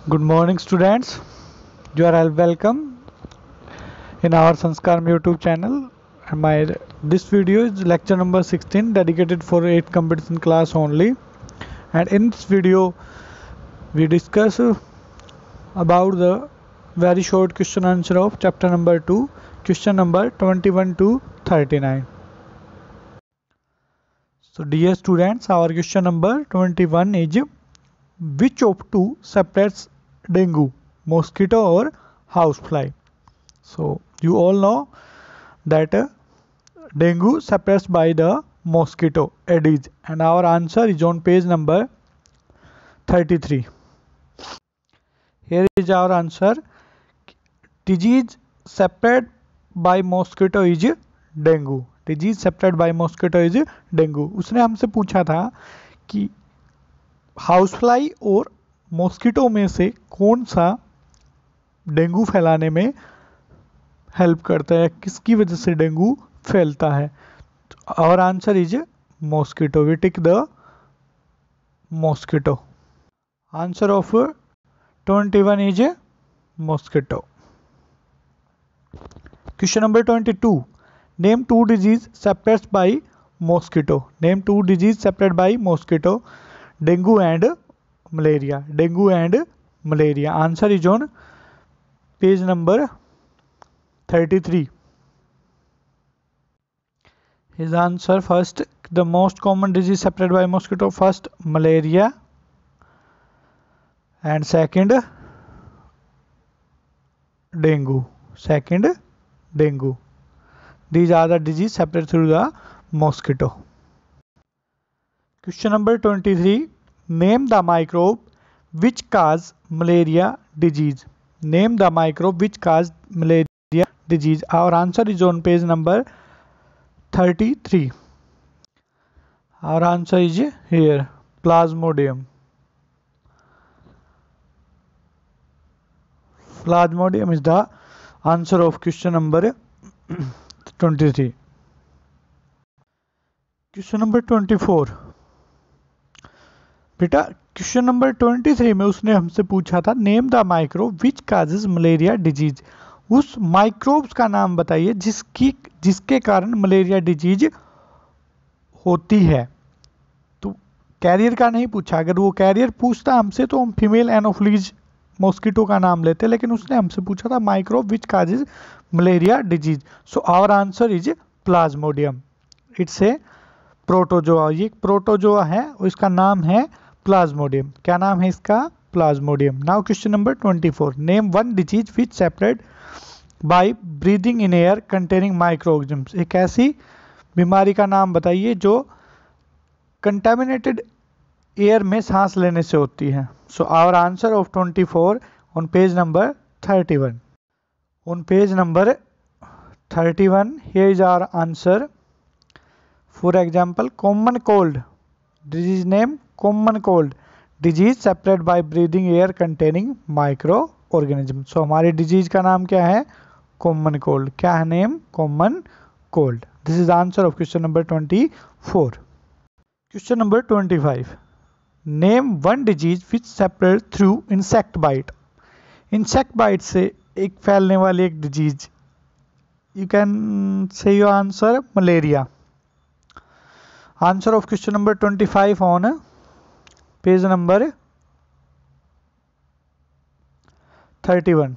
Good morning, students. You are all welcome in our Sanskaram YouTube channel. This video is lecture number 16, dedicated for 8th competition class only. And in this video, we discuss about the very short question answer of chapter number 2, question number 21 to 39. So, dear students, our question number 21 is: which of two separates dengue, mosquito or housefly? So you all know that dengue separates by the mosquito Aedes, and our answer is on page number 33. Here is our answer. Disease separated by mosquito is dengue. Disease separated by mosquito is dengue. उसने हमसे पूछा था कि housefly और mosquito में से कौन सा डेंगू फैलाने में हेल्प करता है, किसकी वजह से डेंगू फैलता है. और answer is mosquito. We tick the mosquito. Answer of 21 is mosquito. Question number 22. Name two disease separates by mosquito. Name two disease separate by mosquito. Dengue and malaria. Dengue and malaria. Answer is on page number 33. His answer: first, the most common disease separated by mosquito. First, malaria, and second, dengue. Second, dengue. These are the disease separated through the mosquito. Question number 23. Name the microbe which cause malaria disease. Name the microbe which cause malaria disease. Our answer is on page number 33. Our answer is here: Plasmodium. Plasmodium is the answer of question number 23. Question number 24. बेटा question number 23 में उसने हमसे पूछा था name the microbe which causes malaria disease. उस microbes का नाम बताइए जिसके कारण मलेरिया डिजीज होती है. तो कैरियर का नहीं पूछा. अगर वो कैरियर पूछता हमसे तो हम फीमेल एनोफ्लीज मॉस्किटो का नाम लेते, लेकिन उसने हमसे पूछा था microbe which causes malaria disease. So our answer is plasmodium. It's a protozoa. ये प्रोटोजोआ है और इसका नाम है प्लाज्मोडियम. क्या नाम है इसका? Plasmodium. Now question number 24. Name one disease which separate by breathing in air containing micro organisms. एक ऐसी बीमारी का नाम बताइए जो कंटेमिनेटेड एयर में सांस लेने से होती है. So our answer of 24 on page number 31. On page number 31 here is our answer. For example, common cold. Disease name common cold. Disease separate by breathing air containing micro organism. So हमारी disease का नाम क्या है? Common cold. क्या है name? Common cold. This is answer of question number 24. Question number 25. Name one disease which separate through insect bite. Insect bite से एक फैलने वाली एक disease. You can say your answer malaria. Answer of question number 25 on page number 31.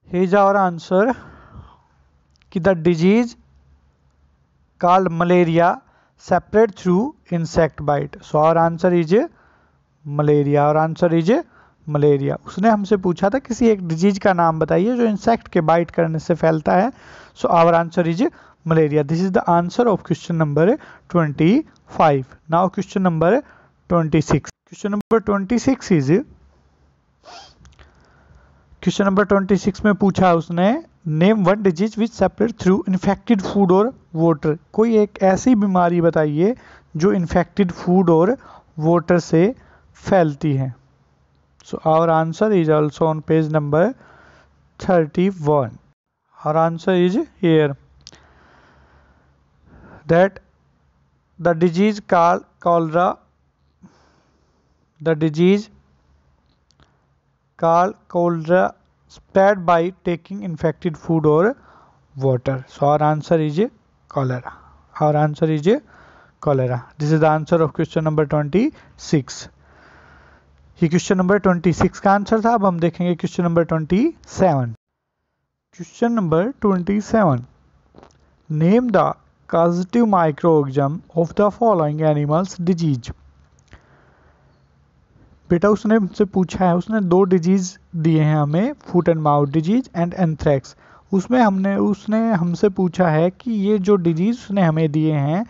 Here is our answer कि the disease called malaria separate through insect bite. So our answer is malaria. Our answer is malaria. उसने हमसे पूछा था किसी एक disease का नाम बताइए जो इंसेक्ट के बाइट करने से फैलता है. So our answer is malaria. This is the answer of question number 25. Now question number 26. Question number 26 is question number 26 में पूछा उसने name one disease which separate through infected food और वाटर. कोई एक ऐसी बीमारी बताइए जो इन्फेक्टेड फूड और वाटर से फैलती है. So our answer is also on page number 31. Our answer is here that the disease cholera, the disease cholera spread by taking infected food or water. So our answer is cholera. Our answer is cholera. This is the answer of question number 26. ये question number 26 का answer था. अब हम देखेंगे question number 27. Question number 27. Name the causative microorganism of the following animals disease. बेटा उसने हमसे पूछा है, उसने दो डिजीज दिए हैं हमें, foot and mouth disease and anthrax. उसने हमसे पूछा है कि ये जो डिजीज उसने हमें दिए हैं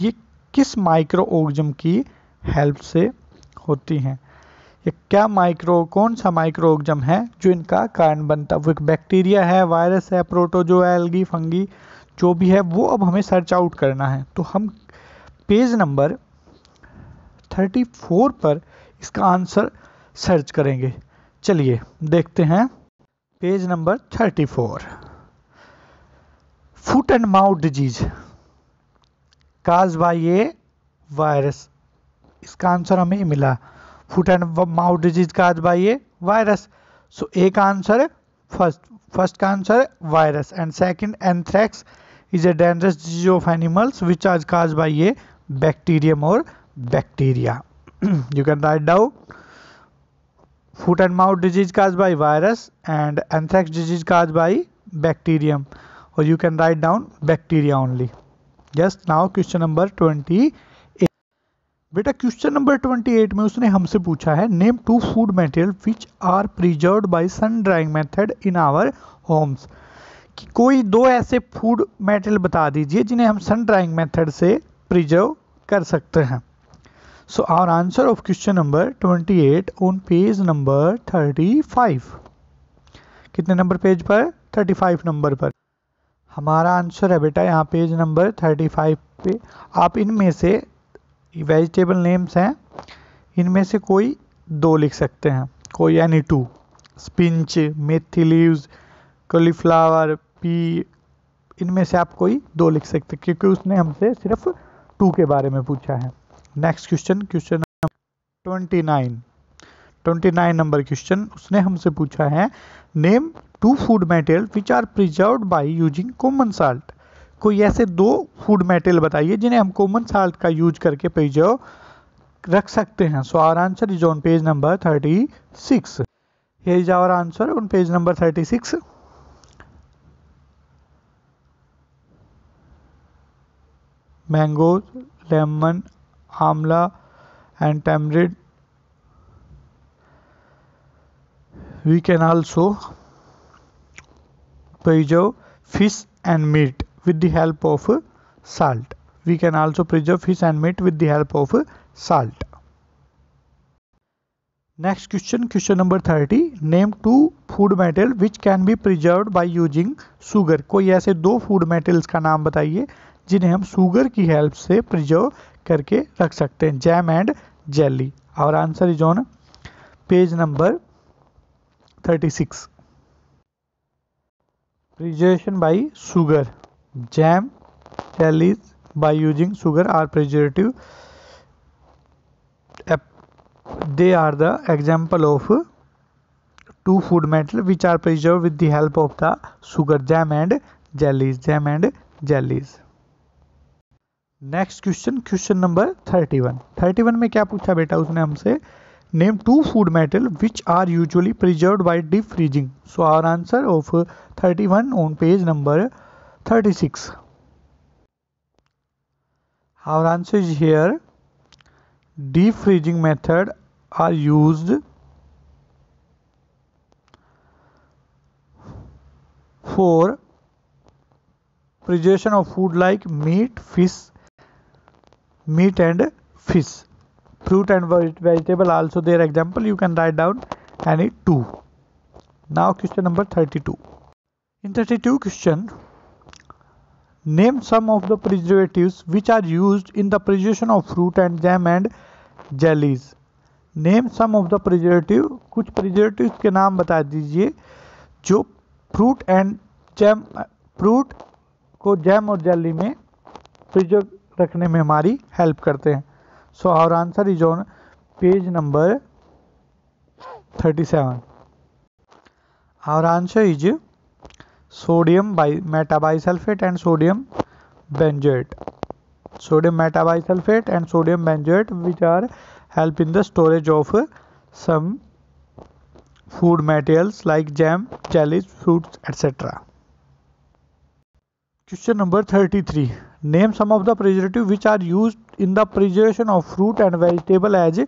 ये किस माइक्रो ऑर्गेनिज्म की हेल्प से होती हैं. ये कौन सा माइक्रो ऑर्गेनिज्म है जो इनका कारण बनता है. वो एक बैक्टीरिया है, वायरस है, प्रोटोजोआ, एल्गी, फंगी, जो भी है वो अब हमें सर्च आउट करना है. तो हम पेज नंबर 34 पर इसका आंसर सर्च करेंगे. चलिए देखते हैं page number 34. Foot and mouth disease cause by a virus. इसका आंसर हमें मिला. Foot and mouth disease cause by a virus. So एक आंसर फर्स्ट का answer virus and second anthrax is a dangerous disease of animals which is caused by a bacterium or bacteria. You can write down foot and mouth disease caused by virus and anthrax disease caused by bacterium, or you can write down bacteria only. Yes, now question number 28. बेटा question number 28 में उसने हमसे पूछा है name two food material which are preserved by sun drying method in our homes. कि कोई दो ऐसे फूड मटेरियल बता दीजिए जिन्हें हम सन ड्राइंग मेथड से प्रिजर्व कर सकते हैं. So our answer of question number 28 on page number 35. कितने नंबर पेज पर? 35 नंबर पर हमारा आंसर है बेटा यहाँ पेज नंबर 35 पे. आप इनमें से वेजिटेबल नेम्स हैं, इनमें से कोई दो लिख सकते हैं, कोई यानी two. Spinach, methi leaves, cauliflower, pea, इनमें से आप कोई दो लिख सकते हैं क्योंकि उसने हमसे सिर्फ टू के बारे में पूछा है. नेक्स्ट क्वेश्चन 29 नंबर क्वेश्चन उसने हमसे पूछा है name two food material which are preserved by using common salt. कोई ऐसे दो फूड मटेरियल बताइए जिन्हें हम कॉमन साल्ट का यूज करके प्रिजर्व रख सकते हैं. So our answer is on page number 36. Here is our answer on page number 36. mangoes, lemon, amla and tamarind. We can also preserve fish and meat with the help of salt. We can also preserve fish and meat with the help of salt. Next question number 30. Name two food material which can be preserved by using sugar. कोई ऐसे दो food materials का नाम बताइए जिन्हें हम sugar की help से प्रिजर्व करके रख सकते हैं. Jam and jelly. Our answer is on page number 36. Preservation by sugar. Jam, jellies by using sugar are preservative. They are the example of two food material which are preserved with the help of the sugar. Jam and jellies. Next question number 31 में क्या पूछा बेटा उसने हमसे name two food material which are usually preserved by deep freezing. So our answer of 31 on page number 36. Our answer is here. Deep freezing method are used for preservation of food like meat and fish. Fruit and vegetable also their example. You can write down any two. Now question number 32. In 32 question, name some of the preservatives which are used in the preservation of fruit and jam and jellies. Name some of the preservative. कुछ preservatives के नाम बता दीजिए जो fruit को jam और jelly में preserve रखने में हमारी हेल्प करते हैं. So our answer is on page number 37. Our answer is sodium metabisulfate and sodium benzoate. Sodium metabisulfate and sodium benzoate, which are help in the storage of some food materials like jam, jellies, fruits, etc. Question number 33. Name some of the preservatives which are used in the preservation of fruit and vegetable as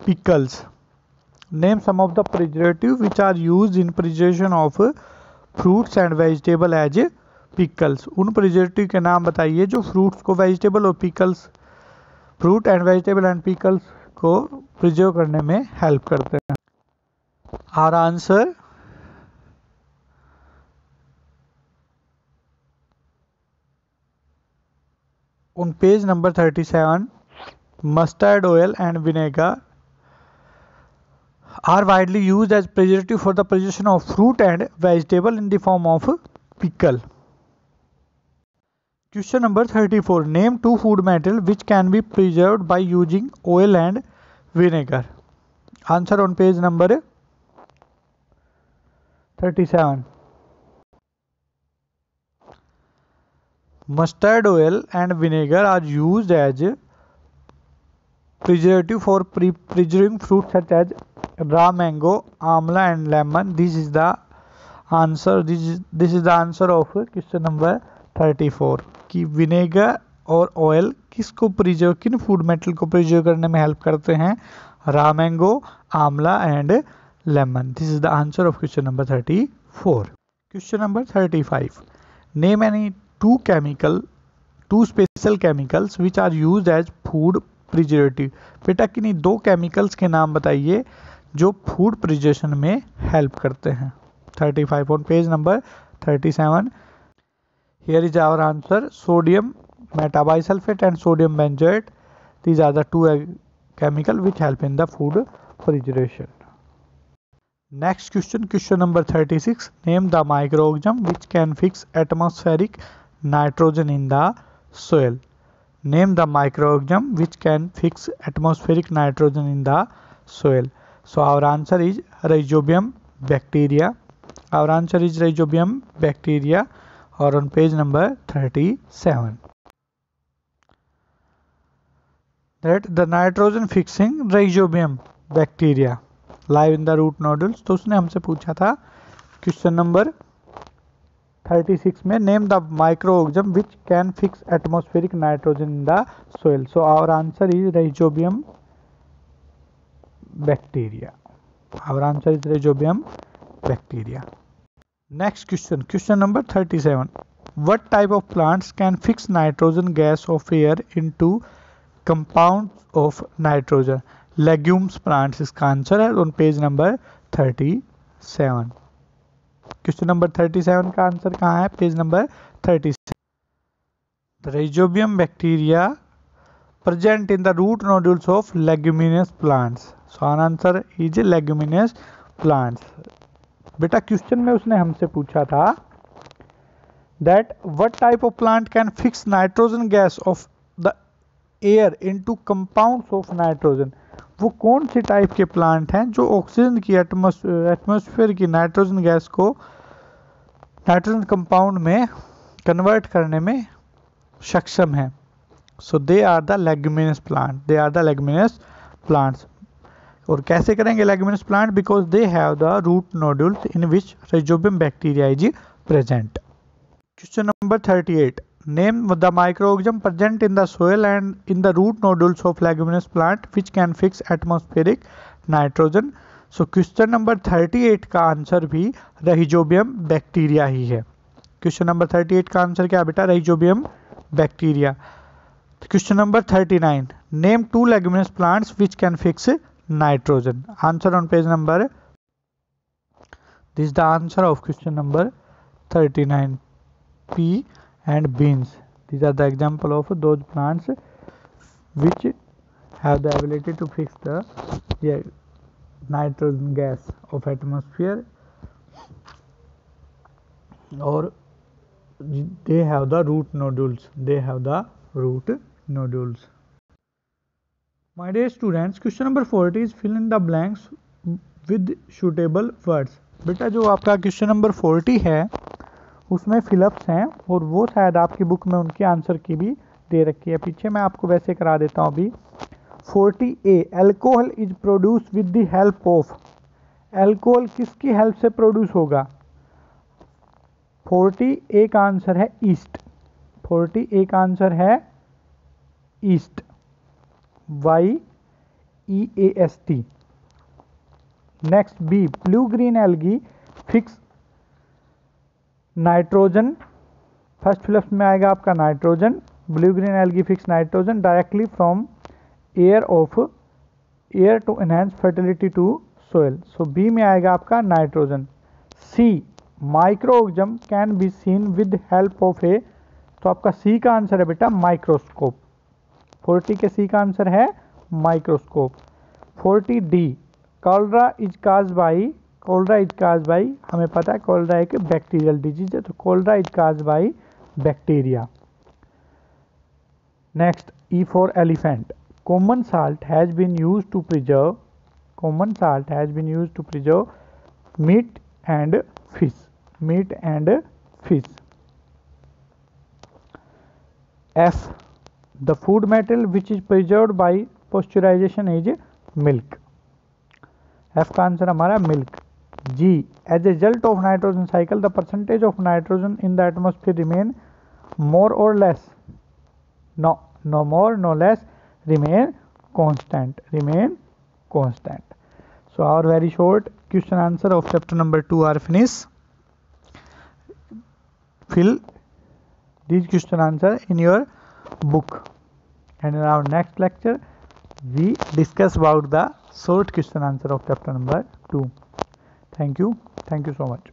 pickles. Name some of the preservatives which are used in preservation of fruits and vegetable as pickles. उन preservative के नाम बताइए जो fruits को vegetable और pickles, fruit and vegetable and pickles को preserve करने में help करते हैं. Our answer on page number 37, mustard oil and vinegar are widely used as preservative for the preservation of fruit and vegetable in the form of pickle. Question number 34. Name two food materials which can be preserved by using oil and vinegar. Answer on page number 37. Mustard oil and vinegar are used as preservative for preserving fruits such as raw mango, amla and lemon. This is the answer. This is the answer of question number 34. कि vinegar और oil किसको preserve, किन food metal को preserve करने में help करते हैं? Raw mango, amla and lemon. This is the answer of question number 34. Question number 35. Name any two special chemicals which are used as food preservative. बेटा किन्हीं दो केमिकल्स के नाम बताइए जो फूड प्रिजर्वेशन में हेल्प करते हैं. 35 on page number 37. Here is our answer: sodium metabisulfate and sodium benzoate. These are the two chemicals which help in the food preservation. Next question, question number 36. Name the microorganism which can fix atmospheric nitrogen in the soil. Name the microorganism which can fix atmospheric nitrogen in the soil. So our answer is Rhizobium bacteria. Our answer is Rhizobium bacteria. Or on page number 37. That the nitrogen fixing rhizobium bacteria live in the root nodules. तो उसने हमसे पूछा था question number 36 में name the microorganism which can fix atmospheric nitrogen in the soil. So our answer is rhizobium bacteria. Our answer is rhizobium bacteria. Next question, question number 37. What type of plants can fix nitrogen gas of air into compounds of nitrogen? Legumes plants इसका answer है on page number 37. Question number 37 का answer कहाँ है? Page number 37. The rhizobium bacteria present in the root nodules of leguminous plants. So our answer is leguminous plants. बेटा question में उसने हमसे पूछा था that what type of plant can fix nitrogen gas off the air into compounds of nitrogen. वो कौन सी type के plant हैं जो ऑक्सीजन की एटमॉस्फेयर की नाइट्रोजन गैस को नाइट्रोजन कंपाउंड में कन्वर्ट करने में सक्षम है. So they are the leguminous plant. They are the leguminous plants. और कैसे करेंगे leguminous plant? Because they have the root nodules in which rhizobium bacteria is present. Question number 38. Name the microorganism present in the soil and in the root nodules of leguminous plant which can fix atmospheric nitrogen. So question number 38 का answer भी rhizobium bacteria ही है. Question number 38 का answer क्या बेटा? rhizobium bacteria. Question number 39. Name two leguminous plants which can fix nitrogen. Answer on page number. This is the answer of question number 39. Pea and beans. These are the example of those plants which have the ability to fix the nitrogen gas of atmosphere, or they have the root nodules. They have the root nodules. My dear students, question number 40 is fill in the blanks with suitable words. बेटा जो आपका question number 40 है उसमें fill-ups हैं और वो शायद आपकी बुक में उनके आंसर की भी दे रखी है। पीछे मैं आपको वैसे करा देता हूँ अभी। 40A, alcohol is produce with the help of. Alcohol किसकी हेल्प से प्रोड्यूस होगा? 40A का आंसर है ईस्ट। 40A का आंसर है yeast, YEAST। Next B, blue green algae fix nitrogen. First fill ups में आएगा आपका nitrogen. Blue green algae fix nitrogen directly from air to enhance fertility to soil. So B में आएगा आपका nitrogen. C, microorganism can be seen with help of A. तो आपका सी का answer है बेटा माइक्रोस्कोप। 40 के सी का आंसर है microscope. 40D, cholera is cause by. Cholera is cause by, हमें पता है कॉलरा एक बैक्टीरियल डिजीज है, तो cholera is cause by bacteria. Next E for elephant, common salt has been use to preserve. Common salt has been use to preserve meat and fish. Meat and fish. F, the food metal which is preserved by pasteurization is milk। F का answer हमारा milk. G, as a result of nitrogen cycle the percentage of nitrogen in the atmosphere remain more or less? No, no more no less, remain constant, remain constant. So our very short question answer of chapter number 2 are finished. Fill these question answer in your book, and in our next lecture we discuss about the short question answer of chapter number 2. Thank you so much.